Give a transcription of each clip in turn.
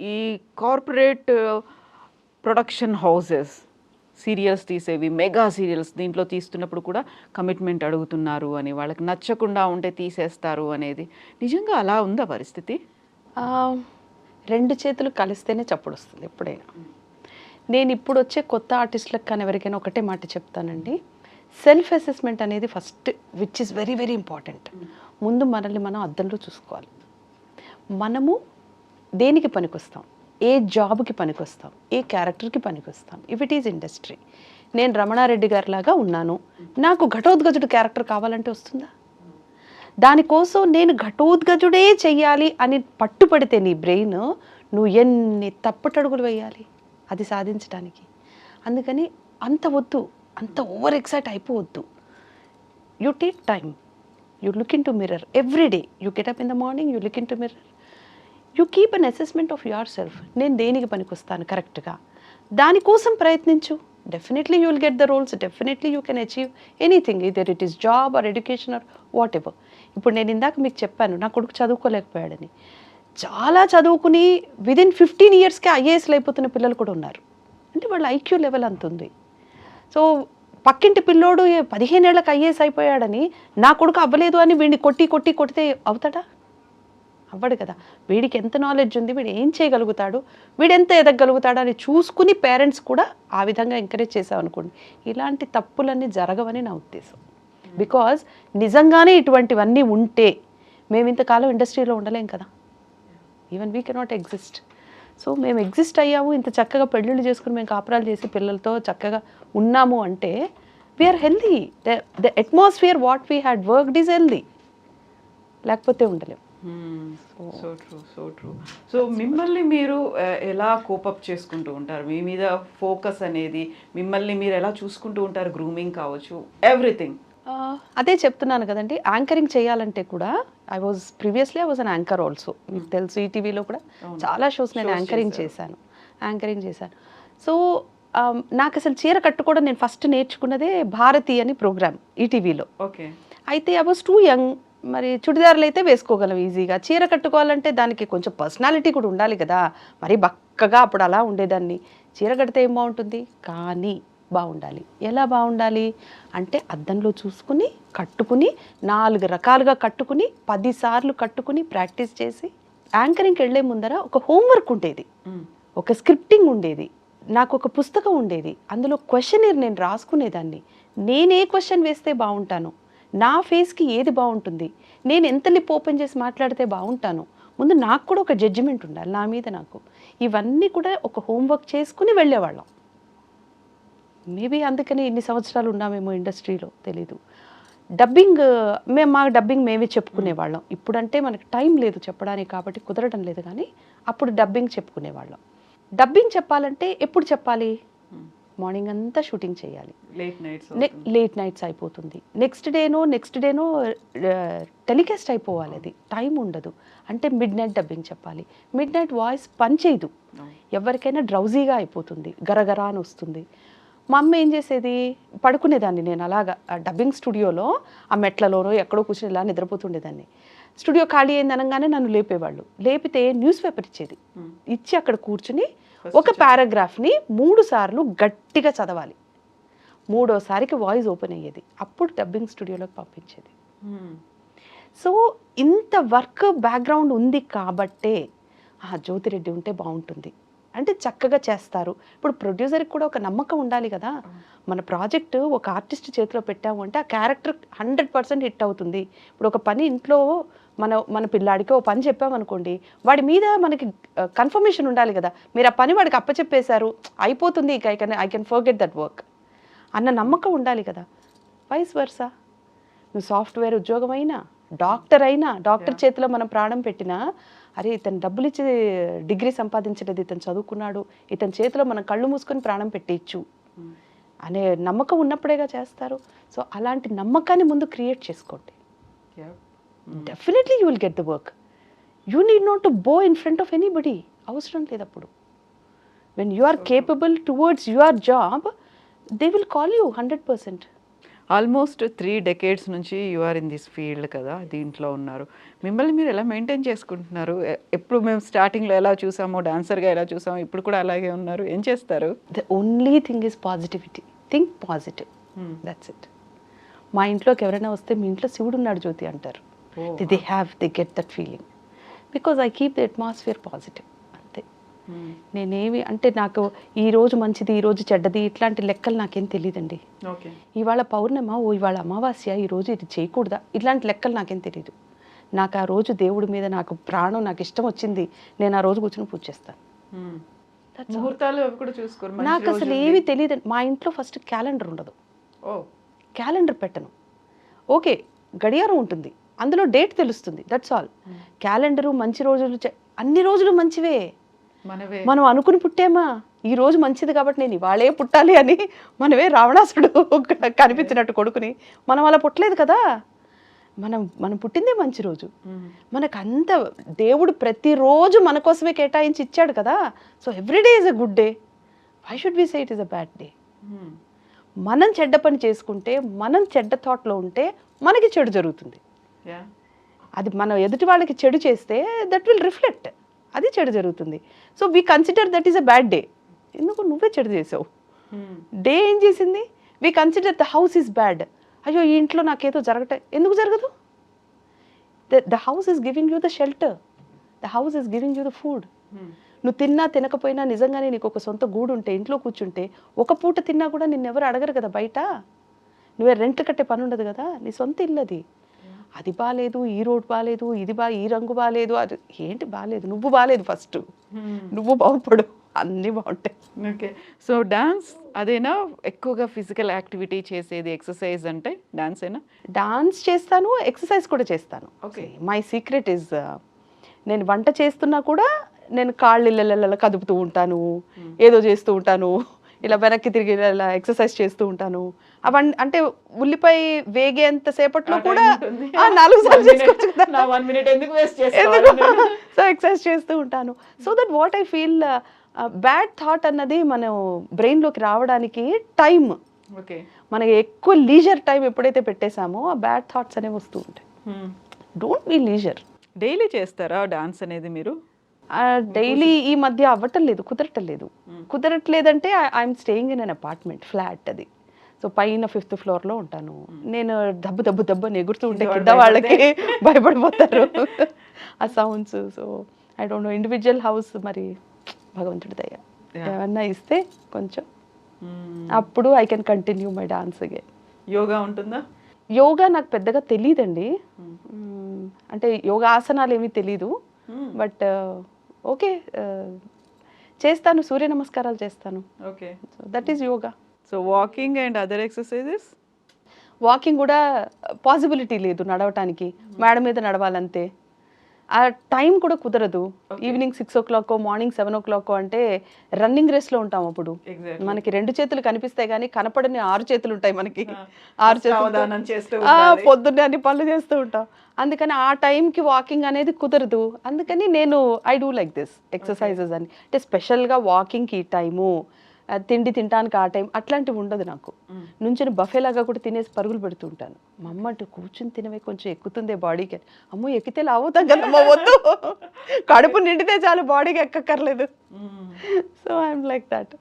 ఈ corporate production houses serials తీసేవి, mega serials దీంట్లో తీస్తున్నప్పుడు కూడా కమిట్మెంట్ అడుగుతున్నారు అని, వాళ్ళకి నచ్చకుండా ఉంటే తీసేస్తారు అనేది నిజంగా అలా ఉందా పరిస్థితి? రెండు చేతులు కలిస్తేనే చప్పుడు వస్తుంది ఎప్పుడైనా. నేను ఇప్పుడు వచ్చే కొత్త ఆర్టిస్టులకు కానీ ఎవరికైనా ఒకటే మాట చెప్తానండి, సెల్ఫ్ అసెస్మెంట్ అనేది first, which is very very important. ముందు మనల్ని మనం అద్దంలో చూసుకోవాలి. మనము దేనికి పనికొస్తాం, ఏ జాబ్కి పనికొస్తాం, ఏ క్యారెక్టర్కి పనికొస్తాం. ఇఫ్ ఇట్ ఈజ్ ఇండస్ట్రీ, నేను రమణారెడ్డి గారిలాగా ఉన్నాను, నాకు ఘటోద్గజుడు క్యారెక్టర్ కావాలంటే వస్తుందా? దానికోసం నేను ఘటోద్గజుడే చెయ్యాలి అని పట్టుపడితే నీ బ్రెయిన్, నువ్వు ఎన్ని తప్పటడుగులు వేయాలి అది సాధించడానికి. అందుకని అంత వద్దు, అంత ఓవర్ ఎక్సైట్ అయిపోవద్దు. You take time, you look in to mirror every day. You get up in the morning, you look in to mirror, you keep an assessment of your self. నేను దేనికి పనికొస్తాను కరెక్ట్గా, దానికోసం ప్రయత్నించు. Definitely you will get the roles, definitely you can achieve anything, either it is job or education or whatever. ఇప్పుడు నేను ఇందాక మీకు చెప్పాను నా కొడుకు చదువుకోలేకపోయాడని. చాలా చదువుకుని విదిన్ 15 yearsకే ఐఏఎస్లు అయిపోతున్న పిల్లలు కూడా ఉన్నారు. అంటే వాళ్ళ ఐక్యూ లెవెల్ అంత ఉంది. సో పక్కింటి పిల్లోడు 15 ఏళ్ళకి ఐఏఎస్ అయిపోయాడని నా కొడుకు అవ్వలేదు అని వీడిని కొడితే అవుతాడా? అవ్వడు కదా. వీడికి ఎంత నాలెడ్జ్ ఉంది, వీడు ఏం చేయగలుగుతాడు, వీడు ఎంత ఎదగలుగుతాడు అని చూసుకుని పేరెంట్స్ కూడా ఆ విధంగా ఎంకరేజ్ చేసామనుకోండి, ఇలాంటి తప్పులన్నీ జరగవని నా ఉద్దేశం. బికాజ్ నిజంగానే ఇటువంటివన్నీ ఉంటే మేము ఇంతకాలం ఇండస్ట్రీలో ఉండలేం కదా. Even we cannot exist. So మేము ఎగ్జిస్ట్ అయ్యాము, ఇంత చక్కగా పెళ్ళిళ్ళు చేసుకుని మేము కాపురాలు చేసి పిల్లలతో చక్కగా ఉన్నాము అంటే we are healthy. The atmosphere what we had worked is healthy. లేకపోతే ఉండలేము. So true, so true. So మిమ్మల్ని మీరు ఎలా కోపప్ చేసుకుంటూ ఉంటారు? మీ మీద ఫోకస్ అనేది మిమ్మల్ని మీరు ఎలా చూసుకుంటూ ఉంటారు? గ్రూమింగ్ కావచ్చు, ఎవ్రీథింగ్. అదే చెప్తున్నాను కదండి, యాంకరింగ్ చేయాలంటే కూడా I was an anchor also. మీకు తెలుసు ఈటీవీలో కూడా చాలా షోస్ నేను యాంకరింగ్ చేశాను. సో నాకు అసలు చీర కట్టుకోవడం నేను ఫస్ట్ నేర్చుకున్నదే భారతి అని ప్రోగ్రామ్ ఈటీవీలో. ఓకే. అయితే ఐ వాజ్ టూ యంగ్. మరి చుడిదారులు అయితే వేసుకోగలం ఈజీగా, చీర కట్టుకోవాలంటే దానికి కొంచెం పర్సనాలిటీ కూడా ఉండాలి కదా. మరి బక్కగా అప్పుడు అలా ఉండేదాన్ని. చీర కడితే ఏం బాగుంటుంది, కానీ బాగుండాలి. ఎలా బాగుండాలి అంటే అద్దంలో చూసుకుని కట్టుకుని 4 రకాలుగా కట్టుకుని 10 సార్లు కట్టుకుని ప్రాక్టీస్ చేసి యాంకరింగ్కి వెళ్ళే ముందర ఒక హోంవర్క్ ఉండేది, ఒక స్క్రిప్టింగ్ ఉండేది, నాకు ఒక పుస్తకం ఉండేది. అందులో క్వశ్చనర్ నేను రాసుకునేదాన్ని. నేను ఏ క్వశ్చన్ వేస్తే బాగుంటాను, నా ఫేస్కి ఏది బాగుంటుంది, నేను ఎంత లిప్ ఓపెన్ చేసి మాట్లాడితే బాగుంటాను, ముందు నాకు కూడా ఒక జడ్జిమెంట్ ఉండాలి నా మీద నాకు. ఇవన్నీ కూడా ఒక హోంవర్క్ చేసుకుని వెళ్ళేవాళ్ళం. మేబీ అందుకని ఇన్ని సంవత్సరాలు ఉన్నామేమో ఇండస్ట్రీలో, తెలీదు. డబ్బింగ్ మా డబ్బింగ్ మేమే చెప్పుకునేవాళ్ళం. ఇప్పుడంటే మనకి టైం లేదు చెప్పడానికి కాబట్టి కుదరడం లేదు, కానీ అప్పుడు డబ్బింగ్ చెప్పుకునేవాళ్ళం. డబ్బింగ్ చెప్పాలంటే ఎప్పుడు చెప్పాలి, మార్నింగ్ అంతా షూటింగ్ చేయాలి, లేట్ నైట్స్ అయిపోతుంది, నెక్స్ట్ డేనో టెలికాస్ట్ అయిపోవాలి, అది టైం ఉండదు. అంటే మిడ్ నైట్ డబ్బింగ్ చెప్పాలి. మిడ్ నైట్ వాయిస్ పనిచేయదు, ఎవరికైనా డ్రౌజీగా అయిపోతుంది, గరగరా అని వస్తుంది. మా అమ్మ ఏం చేసేది, పడుకునేదాన్ని నేను అలాగా డబ్బింగ్ స్టూడియోలో ఆ మెట్లలోనో ఎక్కడో కూర్చొని ఇలా నిద్రపోతుండేదాన్ని. స్టూడియో ఖాళీ అయింది అనగానే నన్ను లేపేవాళ్ళు. లేపితే న్యూస్ పేపర్ ఇచ్చి అక్కడ కూర్చుని ఒక పారాగ్రాఫ్ని 3 సార్లు గట్టిగా చదవాలి. 3వసారికి వాయిస్ ఓపెన్ అయ్యేది, అప్పుడు డబ్బింగ్ స్టూడియోలోకి పంపించేది. సో ఇంత వర్క్ బ్యాక్గ్రౌండ్ ఉంది కాబట్టే జ్యోతిరెడ్డి ఉంటే బాగుంటుంది అంటే చక్కగా చేస్తారు. ఇప్పుడు ప్రొడ్యూసర్కి కూడా ఒక నమ్మకం ఉండాలి కదా. మన ప్రాజెక్టు ఒక ఆర్టిస్ట్ చేతిలో పెట్టాము అంటే ఆ క్యారెక్టర్ 100% హిట్ అవుతుంది. ఇప్పుడు ఒక పని ఇంట్లో మన పిల్లాడికి ఓ పని చెప్పామనుకోండి, వాడి మీద మనకి కన్ఫర్మేషన్ ఉండాలి కదా. మీరు ఆ పని వాడికి అప్పచెప్పేశారు, అయిపోతుంది, ఇక I can forget that work అన్న నమ్మకం ఉండాలి కదా. వైస్ వర్సా, నువ్వు సాఫ్ట్వేర్ ఉద్యోగం అయినా, డాక్టర్ చేతిలో మనం ప్రాణం పెట్టినా, అరే ఇతను డబ్బులు ఇచ్చి డిగ్రీ సంపాదించలేదు, ఇతను చదువుకున్నాడు, ఇతని చేతిలో మనం కళ్ళు మూసుకొని ప్రాణం పెట్టేయచ్చు అనే నమ్మకం ఉన్నప్పుడేగా చేస్తారు. సో అలాంటి నమ్మకాన్ని ముందు క్రియేట్ చేసుకోండి. Definitely you will get the work. You need not to bow in front of anybody. అవసరం లేదు అప్పుడు. When you are capable towards your job, they will call you 100%. Almost 3 decades నుంచి you are in this field కదా, దీంట్లో ఉన్నారు. మిమ్మల్ని మీరు ఎలా మెయింటైన్ చేసుకుంటున్నారు? ఎప్పుడు మేము స్టార్టింగ్లో ఎలా చూసామో, డాన్సర్గా ఎలా చూసామో, ఇప్పుడు కూడా అలాగే ఉన్నారు. ఏం చేస్తారు? The only thing is positivity. Think positive, that's it. మా ఇంట్లోకి ఎవరైనా వస్తే మీ ఇంట్లో శివుడు ఉన్నాడు జ్యోతి అంటారు. They get that feeling because I keep the atmosphere positive. అంతే. నేనేమి అంటే నాకు ఈ రోజు మంచిది, ఈ రోజు చెడ్డది, ఇట్లాంటి లెక్కలు నాకేం తెలియదండి. ఇవాళ పౌర్ణమ, ఇవాళ అమావాస్య, ఈ రోజు ఇది చేయకూడదా, ఇట్లాంటి లెక్కలు నాకేం తెలియదు. నాకు ఆ రోజు దేవుడి మీద నాకు ప్రాణం, నాకు ఇష్టం వచ్చింది, నేను ఆ రోజు కూర్చొని పూజ చేస్తాను. ముహూర్తాలు అవి కూడా చూసుకోరు? నాకు అసలు ఏమీ తెలియదు. మా ఇంట్లో ఫస్ట్ క్యాలెండర్ ఉండదు. క్యాలెండర్ పెట్టను. ఓకే, గడియారం ఉంటుంది, అందులో డేట్ తెలుస్తుంది, దట్స్ ఆల్. క్యాలెండరు మంచి రోజులు, అన్ని రోజులు మంచివే. మనం అనుకుని పుట్టామా ఈ రోజు మంచిది కాబట్టి నేను ఇవాళే పుట్టాలి అని, మనమే రావణాసుడు కనిపించినట్టు కొడుకుని మనం అలా పుట్టలేదు కదా. మనం పుట్టిందే మంచి రోజు. మనకంత దేవుడు ప్రతిరోజు మన కోసమే కేటాయించి ఇచ్చాడు కదా. So everyday is a good day. Why should we say it is a bad day? మనం చెడ్డ పని చేసుకుంటే, మనం చెడ్డ థాట్లో ఉంటే మనకి చెడు జరుగుతుంది. అది మనం ఎదుటి వాళ్ళకి చెడు చేస్తే దట్ విల్ రిఫ్లెక్ట్, అది చెడు జరుగుతుంది. So we consider that is a bad day. ఎందుకు నువ్వే చెడు చేసావు? డే ఏం చేసింది? We consider the house is bad. అయ్యో ఈ ఇంట్లో నాకేదో ఎందుకు జరగదు? The house is giving you the shelter, the house is giving you the food. నువ్వు తిన్నా తినకపోయినా నిజంగానే నీకు ఒక సొంత గూడు ఉంటే, ఇంట్లో కూర్చుంటే, ఒక పూట తిన్నా కూడా నిన్నెవరు అడగరు కదా బయట. నువ్వే రెంట్ కట్టే పని ఉండదు కదా, నీ సొంత ఇల్లు అది. అది బాగాలేదు, ఈ రోడ్ బాగాలేదు, ఈ రంగు బాగాలేదు, అది ఏంటి బాగాలేదు? నువ్వు బాగాలేదు ఫస్ట్, నువ్వు బాగుపడు, అన్నీ బాగుంటాయి. ఓకే. సో డాన్స్ అదేనా ఎక్కువగా ఫిజికల్ యాక్టివిటీ చేసేది? ఎక్సర్సైజ్ అంటే డాన్స్ ఏనా? డాన్స్ చేస్తాను, ఎక్సర్సైజ్ కూడా చేస్తాను. ఓకే. మై సీక్రెట్ ఇస్, నేను వంట చేస్తున్నా కూడా నేను కాళ్ళు ఇళ్ళ కదుపుతూ ఉంటాను, ఏదో చేస్తూ ఉంటాను, ఇలా వెనక్కి తిరిగి ఇలా ఎక్సర్సైజ్ చేస్తూ ఉంటాను. అవన్నీ అంటే ఉల్లిపాయ వేగేంత సేపట్లో కూడా 4 సార్లు చేసుకోవచ్చు కదా. సో ఎక్సర్సైజ్ చేస్తూ ఉంటాను. So that what I feel, bad thought అన్నది మనం బ్రెయిన్లోకి రావడానికి టైం, మనకి ఎక్కువ లీజర్ టైం ఎప్పుడైతే పెట్టేశామో ఆ బ్యాడ్ థాట్స్ అనేవి వస్తూ ఉంటాయి. Don't be leisure. డైలీ చేస్తారా డాన్స్ అనేది మీరు? డైలీ ఈ మధ్య అవ్వటం లేదు, కుదరట్లేదంటే I'm staying in an apartment, flat అది. సో పైన 5th ఫ్లోర్లో ఉంటాను. నేను దబ్బు అని ఎగురుతూ ఉంటే కింద వాళ్ళకి భయపడిపోతారు ఆ sounds. So I don't know, individual house మరి భగవంతుడి దయ ఏమన్నా ఇస్తే కొంచెం అప్పుడు I can continue my dance again. Yoga ఉంటుందా? యోగా నాకు పెద్దగా తెలియదండి. అంటే యోగా ఆసనాలు ఏమీ తెలీదు. బట్ ఓకే, చేస్తాను, సూర్య నమస్కారాలు చేస్తాను. Okay. So that is yoga. So walking and other exercises? Walking కూడా పాసిబిలిటీ లేదు నడవటానికి, మేడ మీద నడవాలంతే. ఆ టైం కూడా కుదరదు. ఈవినింగ్ 6 o'clock, మార్నింగ్ 7 o'clock అంటే రన్నింగ్ రేస్లో ఉంటాం. అప్పుడు మనకి 2 చేతులు కనిపిస్తాయి కానీ కనపడని 6 చేతులు ఉంటాయి మనకి. 6 చేతులు పొద్దున్నే అన్ని పనులు చేస్తూ ఉంటాం. అందుకని ఆ టైంకి వాకింగ్ అనేది కుదరదు. అందుకని నేను I do like this exercises అని. అంటే స్పెషల్గా వాకింగ్కి ఈ టైము, తిండి తినడానికి ఆ టైం అట్లాంటివి ఉండదు నాకు. నుంచొని బఫేలాగా కూడా తినేసి పరుగులు పెడుతూ ఉంటాను. మా అమ్మ అంటూ కూర్చుని తినవే, కొంచెం ఎక్కుతుంది బాడీకి. అమ్మో ఎక్కితే లావుతాం కదమ్మా, వద్దు, కడుపు నిండితే చాలు, బాడీకి ఎక్కక్కర్లేదు. So I'm like that.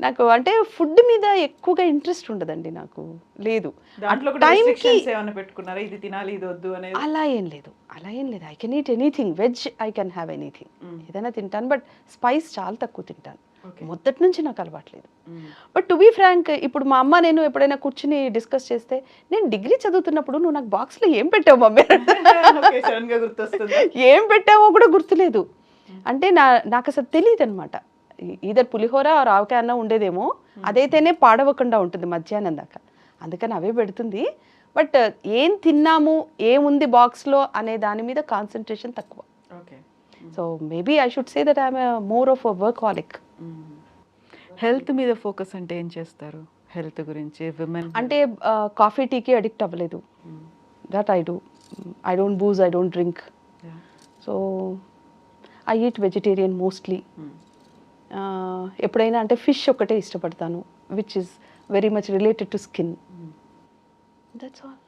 నాకు అంటే ఫుడ్ మీద ఎక్కువగా ఇంట్రెస్ట్ ఉండదండి, నాకు లేదు. అలా ఏం లేదు. I can eat anything. Veg I can have anything, ఏదైనా తింటాను. బట్ స్పైస్ చాలా తక్కువ తింటాను. మొదటి నుంచి నాకు అలవాట్లేదు. బట్ టు బీ ఫ్రాంక్, ఇప్పుడు మా అమ్మ నేను ఎప్పుడైనా కూర్చుని డిస్కస్ చేస్తే, నేను డిగ్రీ చదువుతున్నప్పుడు నువ్వు నాకు బాక్స్లో ఏం పెట్టావు మమ్మీ, ఏం పెట్టావో కూడా గుర్తులేదు. అంటే నాకు అసలు తెలియదు అనమాట. ఈధర్ పులిహోర ఆవకాయ అన్న ఉండేదేమో, అదైతేనే పాడవకుండా ఉంటుంది మధ్యాహ్నం దాకా, అందుకని అవే పెడుతుంది. బట్ ఏం తిన్నాము, ఏముంది బాక్స్లో అనే దాని మీద కాన్సన్ట్రేషన్ తక్కువ. So maybe I should say that I'm more of a workaholic. Health మీద ఫోకస్ అంటే ఏం చేస్తారు? హెల్త్ గురించి విమెన్ అంటే కాఫీ టీకి అడిక్ట్ అవ్వలేదు. That I do. I don't booze, I don't drink. So I eat vegetarian mostly. ఎప్పుడైనా అంటే ఫిష్ ఒకటే ఇష్టపడతాను, which is very much related to skin. That's all.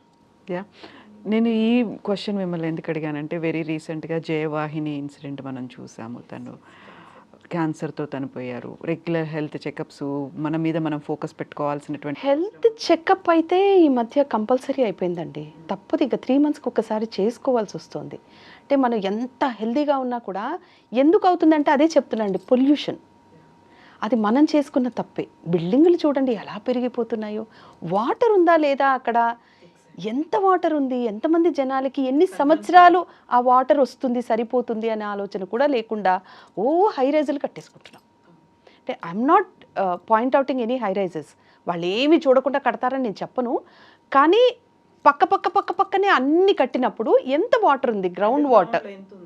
Yeah నేను ఈ క్వశ్చన్ మిమ్మల్ని ఎందుకు అడిగానంటే వెరీ రీసెంట్గా జయవాహిని ఇన్సిడెంట్ మనం చూసాము. తను క్యాన్సర్తో చనిపోయారు. రెగ్యులర్ హెల్త్ చెకప్స్ మన మీద మనం ఫోకస్ పెట్టుకోవాల్సినటువంటి హెల్త్ చెకప్ అయితే ఈ మధ్య కంపల్సరీ అయిపోయిందండి. తప్పదు, ఇక 3 monthsకి ఒకసారి చేసుకోవాల్సి వస్తుంది. అంటే మనం ఎంత హెల్తీగా ఉన్నా కూడా ఎందుకు అవుతుందంటే అదే చెప్తున్నాండి, పొల్యూషన్. అది మనం చేసుకున్న తప్పే. బిల్డింగులు చూడండి ఎలా పెరిగిపోతున్నాయో. వాటర్ ఉందా లేదా అక్కడ, ఎంత వాటర్ ఉంది, ఎంతమంది జనాలకి ఎన్ని సంవత్సరాలు ఆ వాటర్ వస్తుంది సరిపోతుంది అనే ఆలోచన కూడా లేకుండా హై రైజులు కట్టేసుకుంటున్నాం. అంటే I'm not point outing any high rises, వాళ్ళు ఏమి చూడకుండా కడతారని నేను చెప్పను. కానీ పక్కనే అన్ని కట్టినప్పుడు ఎంత వాటర్ ఉంది, గ్రౌండ్ వాటర్